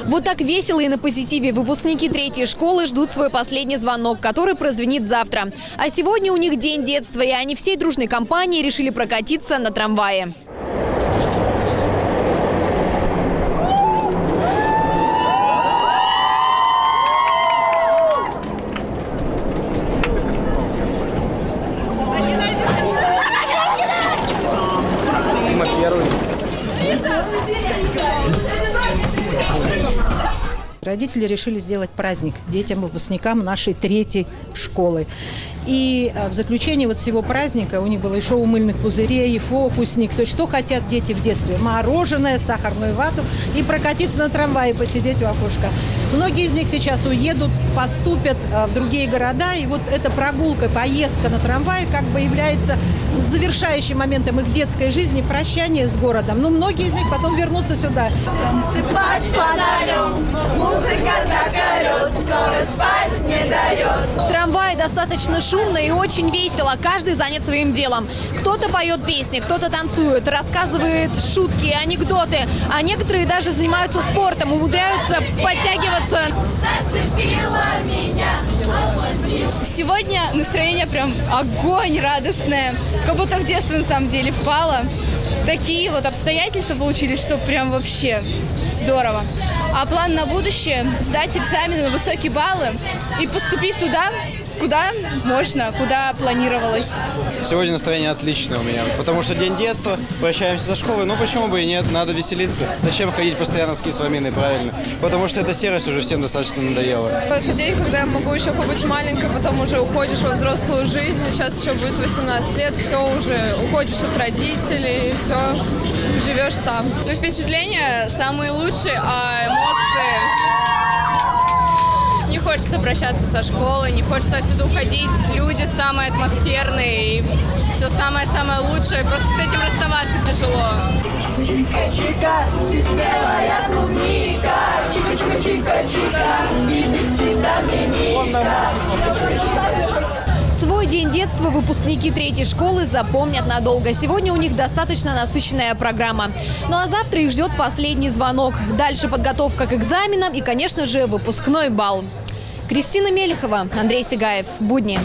Вот так весело и на позитиве выпускники 3-й школы ждут свой последний звонок, который прозвенит завтра. А сегодня у них день детства, и они всей дружной компанией решили прокатиться на трамвае. Родители решили сделать праздник детям, выпускникам нашей 3-й школы. И в заключение вот всего праздника у них было и шоу мыльных пузырей, и фокусник. То есть что хотят дети в детстве? Мороженое, сахарную вату и прокатиться на трамвае, посидеть у окошка. Многие из них сейчас уедут, поступят в другие города. И вот эта прогулка, поездка на трамвае как бы является завершающим моментом их детской жизни, прощание с городом. Но многие из них потом вернутся сюда. Танцевать фонарем, музыка так орет, ссоры спать не дает. В трамвае достаточно шумно и очень весело. Каждый занят своим делом. Кто-то поет песни, кто-то танцует, рассказывает шутки, анекдоты. А некоторые даже занимаются спортом, умудряются подтягиваться. Зацепила меня. Сегодня настроение прям огонь радостное. Как будто в детство на самом деле впало. Такие вот обстоятельства получились, что прям вообще здорово. А план на будущее – сдать экзамены на высокие баллы и поступить туда, куда можно, куда планировалось. Сегодня настроение отличное у меня, потому что день детства, прощаемся со школой, ну почему бы и нет, надо веселиться. Зачем ходить постоянно с кисломиной, правильно? Потому что эта серость уже всем достаточно надоела. Это день, когда я могу еще побыть маленькой, потом уже уходишь во взрослую жизнь, сейчас еще будет 18 лет, все уже уходишь от родителей, все, живешь сам. Ну, впечатления самые лучшие, а эмоции... Не хочется прощаться со школой, не хочется отсюда уходить. Люди самые атмосферные, и все самое-самое лучшее. Просто с этим расставаться тяжело. Чика-чика, ты спелая клубника. Чика-чика-чика-чика, и без тебя мне ника. Свой день детства выпускники 3-й школы запомнят надолго. Сегодня у них достаточно насыщенная программа. Ну а завтра их ждет последний звонок. Дальше подготовка к экзаменам и, конечно же, выпускной бал. Кристина Мелехова, Андрей Сигаев. Будни.